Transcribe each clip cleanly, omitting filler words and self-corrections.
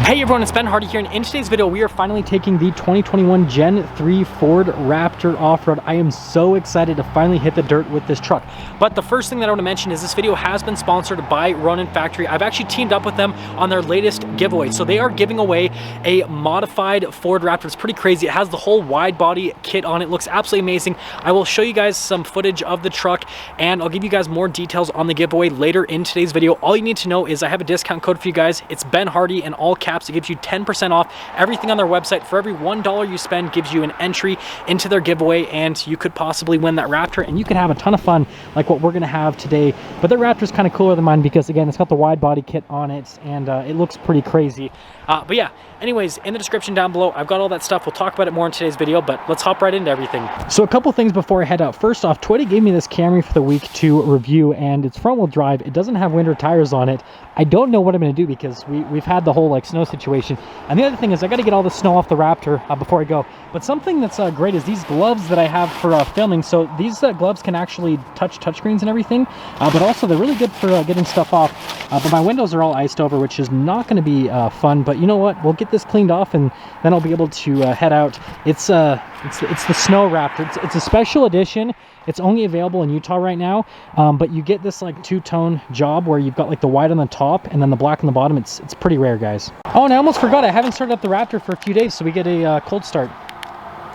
Hey everyone, it's Ben Hardy here, and in today's video we are finally taking the 2021 Gen 3 Ford Raptor Off-Road. I am so excited to finally hit the dirt with this truck. But the first thing that I want to mention is this video has been sponsored by Ronin Factory. I've actually teamed up with them on their latest giveaway. So they are giving away a modified Ford Raptor. It's pretty crazy. It has the whole wide body kit on it. Looks absolutely amazing. I will show you guys some footage of the truck, and I'll give you guys more details on the giveaway later in today's video. All you need to know is I have a discount code for you guys. It's Ben Hardy in all caps. It gives you 10% off everything on their website. For every $1 you spend gives you an entry into their giveaway, and you could possibly win that Raptor, and you could have a ton of fun like what we're gonna have today. But their Raptor is kind of cooler than mine because, again, it's got the wide body kit on it, and it looks pretty crazy. But yeah, anyways, in the description down below, I've got all that stuff. We'll talk about it more in today's video, but let's hop right into everything. So a couple things before I head out. First off, Toyota gave me this Camry for the week to review, and it's front-wheel drive. It doesn't have winter tires on it. I don't know what I'm going to do because we've had the whole like snow situation. And the other thing is I got to get all the snow off the Raptor before I go. But something that's great is these gloves that I have for filming. So these gloves can actually touch touchscreens and everything, but also they're really good for getting stuff off. But my windows are all iced over, which is not going to be fun. But you know what? We'll get this cleaned off, and then I'll be able to head out. It's the Snow Raptor. It's a special edition. It's only available in Utah right now, but you get this like two-tone job where you've got like the white on the top and then the black on the bottom. It's pretty rare, guys. Oh, and I almost forgot, I haven't started up the Raptor for a few days, so we get a cold start.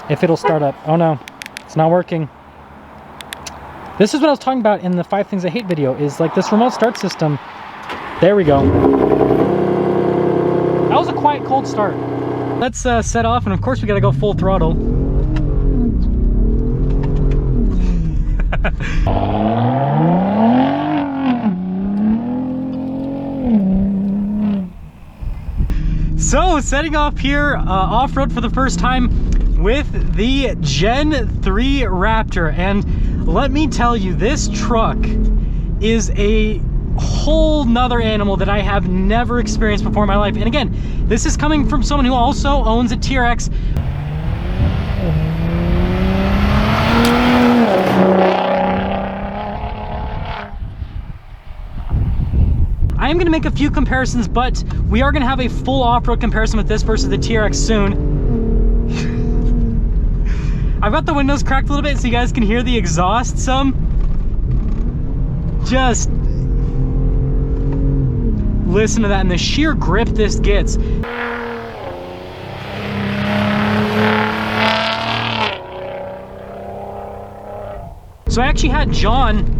If it'll start up. Oh no, it's not working. This is what I was talking about in the 5 Things I Hate video, is like this remote start system. There we go. That was a quiet cold start. Let's set off, and of course we gotta go full throttle. So setting off here off-road for the first time with the Gen 3 Raptor, and let me tell you, this truck is a whole nother animal that I have never experienced before in my life. And again, this is coming from someone who also owns a TRX. I'm going to make a few comparisons, but we are going to have a full off-road comparison with this versus the TRX soon. I've got the windows cracked a little bit so you guys can hear the exhaust some. Just listen to that and the sheer grip this gets. So I actually had John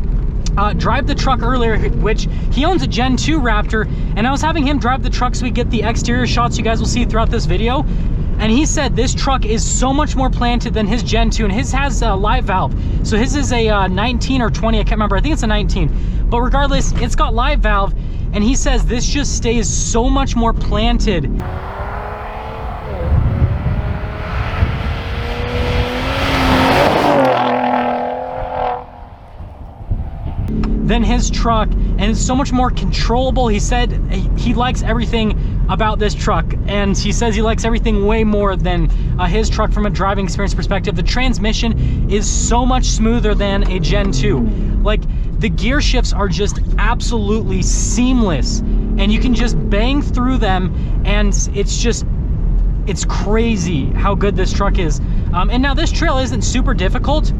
drive the truck earlier, which he owns a Gen 2 Raptor, and I was having him drive the truck so we get the exterior shots you guys will see throughout this video. And he said this truck is so much more planted than his Gen 2, and his has a live valve. So his is a 19 or 20, I can't remember, I think it's a 19. But regardless, it's got live valve, and he says this just stays so much more planted. Than his truck, and it's so much more controllable. He said he likes everything about this truck, and he says he likes everything way more than his truck from a driving experience perspective. The transmission is so much smoother than a Gen 2. Like, the gear shifts are just absolutely seamless, and you can just bang through them, and it's crazy how good this truck is. And now this trail isn't super difficult,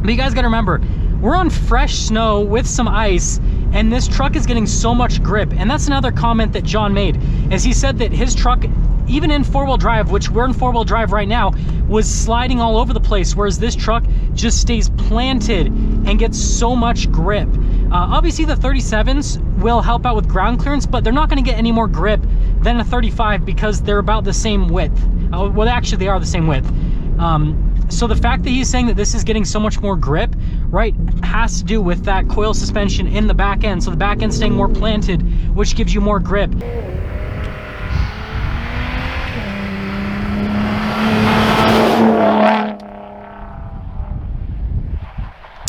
but you guys gotta remember, we're on fresh snow with some ice, and this truck is getting so much grip. And that's another comment that John made, is he said that his truck, even in 4-wheel drive, which we're in 4-wheel drive right now, was sliding all over the place, whereas this truck just stays planted and gets so much grip. Obviously the 37s will help out with ground clearance, but they're not going to get any more grip than a 35 because they're about the same width. Well, actually they are the same width. So the fact that he's saying that this is getting so much more grip, right, has to do with that coil suspension in the back end. So the back end staying more planted, which gives you more grip.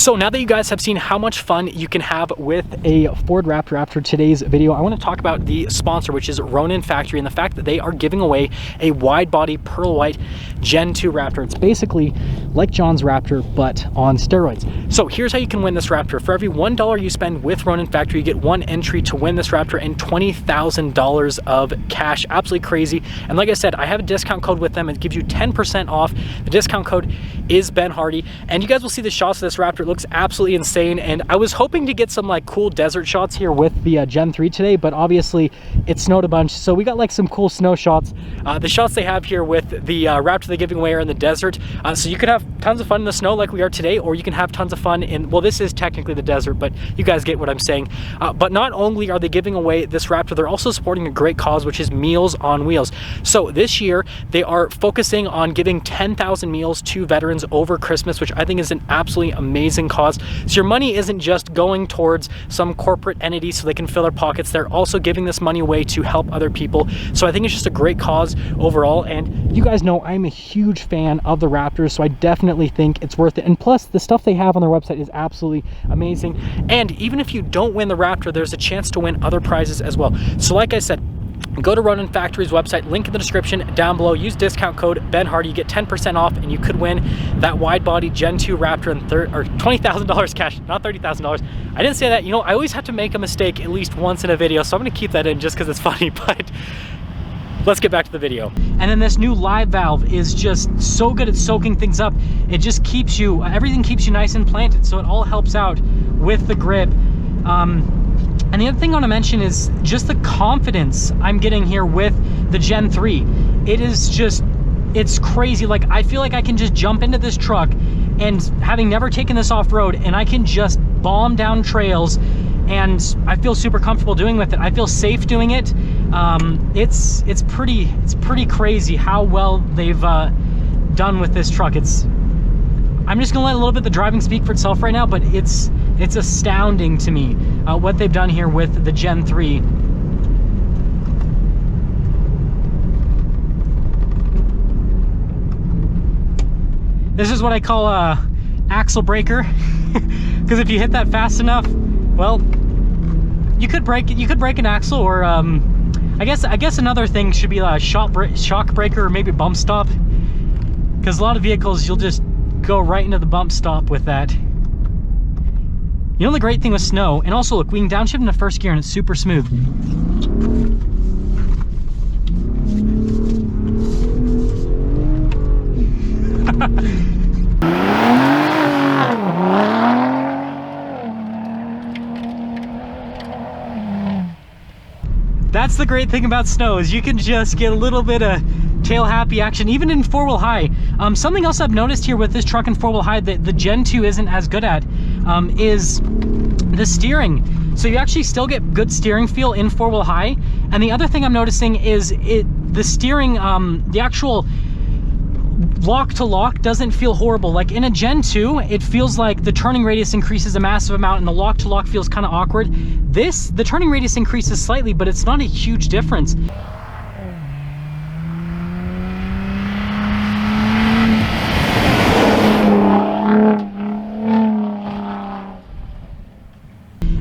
So now that you guys have seen how much fun you can have with a Ford Raptor after today's video, I want to talk about the sponsor, which is Ronin Factory, and the fact that they are giving away a wide body pearl white Gen 2 Raptor. It's basically like John's Raptor, but on steroids. So here's how you can win this Raptor. For every $1 you spend with Ronin Factory, you get one entry to win this Raptor and $20,000 of cash. Absolutely crazy. And like I said, I have a discount code with them. It gives you 10% off. The discount code is Ben Hardy, and you guys will see the shots of this Raptor. It looks absolutely insane, and I was hoping to get some like cool desert shots here with the Gen 3 today, but obviously it snowed a bunch, so we got like some cool snow shots. The shots they have here with the Raptor they're giving away are in the desert, so you could have tons of fun in the snow like we are today, or you can have tons of fun in, well, this is technically the desert, but you guys get what I'm saying. But not only are they giving away this Raptor, they're also supporting a great cause, which is Meals on Wheels. So this year they are focusing on giving 10,000 meals to veterans over Christmas, which I think is an absolutely amazing cause. So your money isn't just going towards some corporate entity so they can fill their pockets. They're also giving this money away to help other people. So I think it's just a great cause overall. And you guys know I'm a huge fan of the Raptors, so I definitely think it's worth it. And plus, the stuff they have on their website is absolutely amazing. And even if you don't win the Raptor, there's a chance to win other prizes as well. So like I said, go to Ronin Factory's website, link in the description down below, use discount code Ben Hardy, you get 10% off, and you could win that wide body Gen 2 Raptor and $20,000 cash, not $30,000. I didn't say that. You know, I always have to make a mistake at least once in a video, so I'm gonna keep that in just because it's funny, but let's get back to the video. And then this new live valve is just so good at soaking things up. It just keeps you, everything keeps you nice and planted, so it all helps out with the grip. And the other thing I want to mention is just the confidence I'm getting here with the Gen 3. It is just, it's crazy. Like, I feel like I can just jump into this truck, and having never taken this off-road, and I can just bomb down trails, and I feel super comfortable doing with it. I feel safe doing it. It's pretty crazy how well they've done with this truck. I'm just gonna let a little bit of the driving speak for itself right now, but it's astounding to me what they've done here with the Gen 3. This is what I call a axle breaker, because if you hit that fast enough, well, you could break an axle, or I guess another thing should be a shock breaker, or maybe bump stop, because a lot of vehicles you'll just go right into the bump stop with that. You know the great thing with snow, and also look, we can downshift into first gear and it's super smooth. That's the great thing about snow, is you can just get a little bit of tail happy action, even in four-wheel high. Something else I've noticed here with this truck in four-wheel high that the Gen 2 isn't as good at is the steering. So you actually still get good steering feel in four-wheel high. And the other thing I'm noticing is the steering, the actual lock to lock doesn't feel horrible. Like in a Gen 2, it feels like the turning radius increases a massive amount and the lock to lock feels kind of awkward. The turning radius increases slightly, but it's not a huge difference.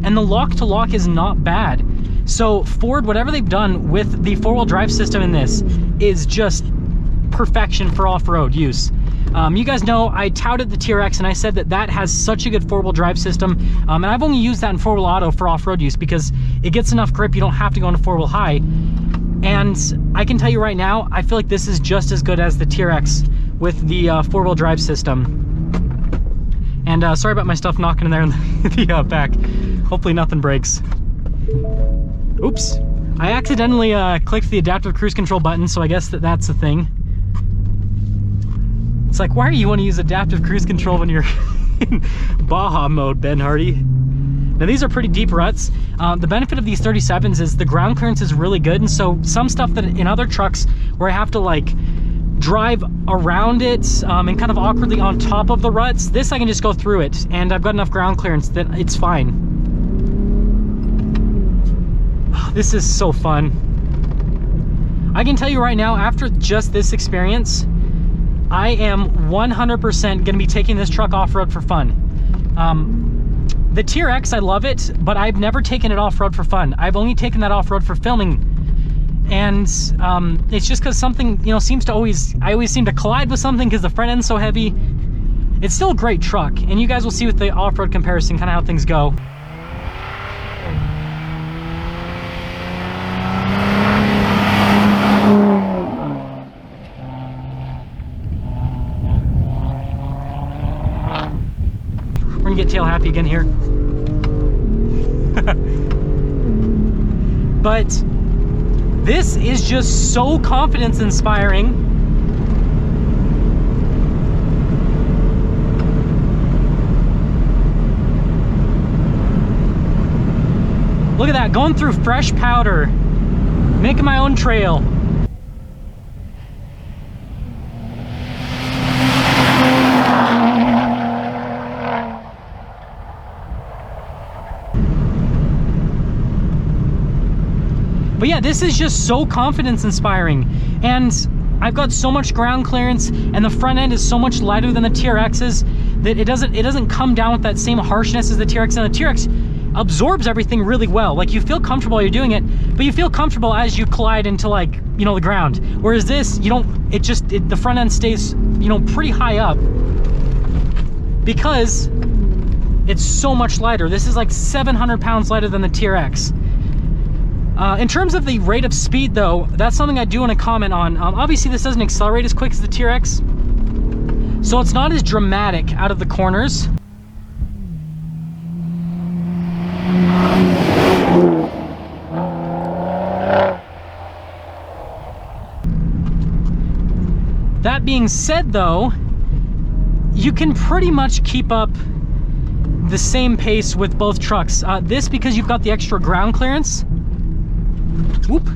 And the lock to lock is not bad. So Ford, whatever they've done with the four-wheel drive system in this is just perfection for off-road use. You guys know I touted the TRX, and I said that has such a good four-wheel drive system, and I've only used that in four-wheel auto for off-road use because it gets enough grip, you don't have to go into four-wheel high. And I can tell you right now, I feel like this is just as good as the TRX with the four-wheel drive system. And sorry about my stuff knocking in there in the back. Hopefully nothing breaks. Oops. I accidentally clicked the adaptive cruise control button, so I guess that's a thing. It's like, why do you want to use adaptive cruise control when you're in Baja mode, Ben Hardy? Now these are pretty deep ruts. The benefit of these 37s is the ground clearance is really good, and so some stuff that in other trucks where I have to like drive around it and kind of awkwardly on top of the ruts, this I can just go through it, and I've got enough ground clearance that it's fine. This is so fun. I can tell you right now, after just this experience, I am 100% going to be taking this truck off-road for fun. The TRX, I love it, but I've never taken it off-road for fun. I've only taken that off-road for filming. And it's just because something, you know, I always seem to collide with something because the front end's so heavy. It's still a great truck, and you guys will see with the off-road comparison kind of how things go. We're gonna get tail happy again here. But this is just so confidence inspiring. Look at that, going through fresh powder, making my own trail. But yeah, this is just so confidence inspiring, and I've got so much ground clearance, and the front end is so much lighter than the TRX's that it doesn't come down with that same harshness as the TRX, and the TRX absorbs everything really well. Like, you feel comfortable while you're doing it, but you feel comfortable as you collide into, like, you know, the ground. Whereas this, you don't, the front end stays, you know, pretty high up because it's so much lighter. This is like 700 pounds lighter than the TRX. In terms of the rate of speed though, that's something I do want to comment on. Obviously this doesn't accelerate as quick as the TRX, so it's not as dramatic out of the corners. That being said though, you can pretty much keep up the same pace with both trucks. This, because you've got the extra ground clearance. Whoop.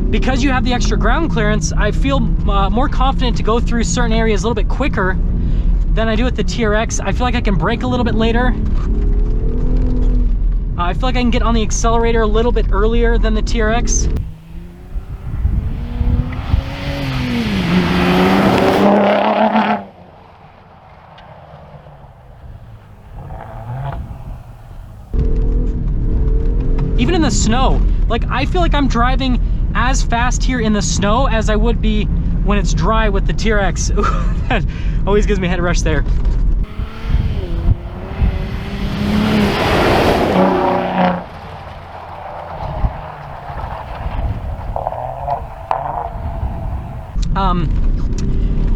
Because you have the extra ground clearance, I feel more confident to go through certain areas a little bit quicker than I do with the TRX. I feel like I can brake a little bit later. I feel like I can get on the accelerator a little bit earlier than the TRX. Even in the snow, like, I feel like I'm driving as fast here in the snow as I would be when it's dry with the TRX. Ooh, that always gives me a head rush there.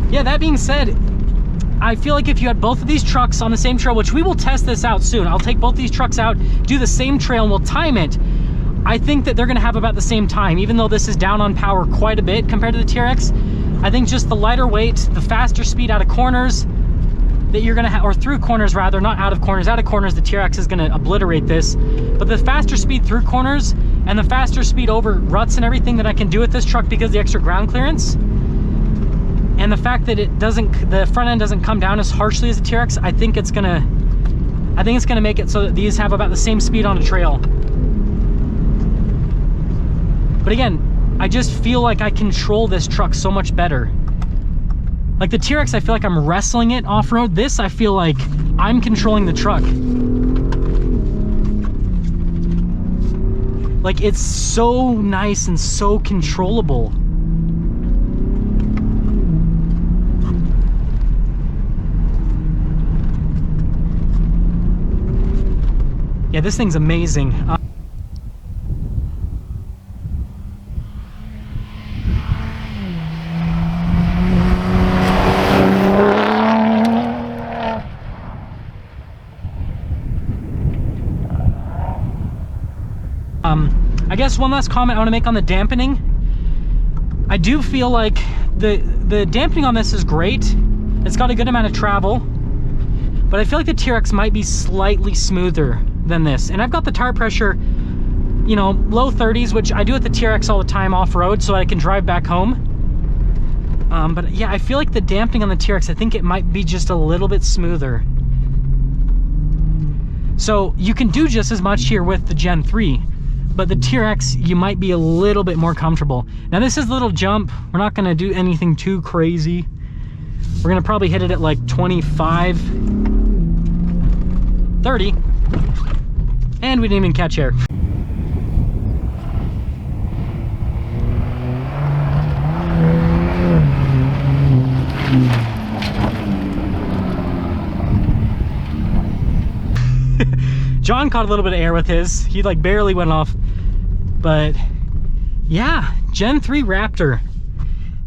Yeah, that being said, I feel like if you had both of these trucks on the same trail, which we will test this out soon, I'll take both these trucks out, do the same trail, and we'll time it. I think that they're gonna have about the same time, even though this is down on power quite a bit compared to the TRX. I think just the lighter weight, the faster speed out of corners that you're gonna have, or through corners rather, not out of corners. Out of corners, the TRX is gonna obliterate this. But the faster speed through corners and the faster speed over ruts and everything that I can do with this truck because of the extra ground clearance, and the fact that the front end doesn't come down as harshly as the TRX, I think it's gonna make it so that these have about the same speed on a trail. But again, I just feel like I control this truck so much better. Like the TRX, I feel like I'm wrestling it off-road. This, I feel like I'm controlling the truck. Like, it's so nice and so controllable. Yeah, this thing's amazing. I guess one last comment I want to make on the dampening. I do feel like the dampening on this is great. It's got a good amount of travel, but I feel like the TRX might be slightly smoother than this. And I've got the tire pressure, you know, low 30s, which I do with the TRX all the time off-road so I can drive back home. But yeah, I feel like the damping on the TRX, I think it might be just a little bit smoother. So you can do just as much here with the Gen 3, but the TRX, you might be a little bit more comfortable. Now this is a little jump. We're not gonna do anything too crazy. We're gonna probably hit it at like 25. 30, and we didn't even catch air. John caught a little bit of air with his. He like barely went off. But yeah, Gen 3 Raptor.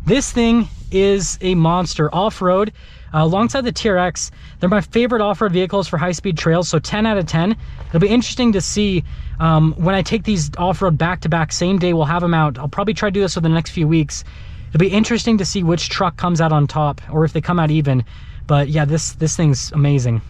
This thing is a monster off-road. Alongside the TRX, they're my favorite off-road vehicles for high-speed trails, so 10 out of 10. It'll be interesting to see when I take these off-road back-to-back, same day we'll have them out. I'll probably try to do this for the next few weeks. It'll be interesting to see which truck comes out on top, or if they come out even. But yeah, this thing's amazing.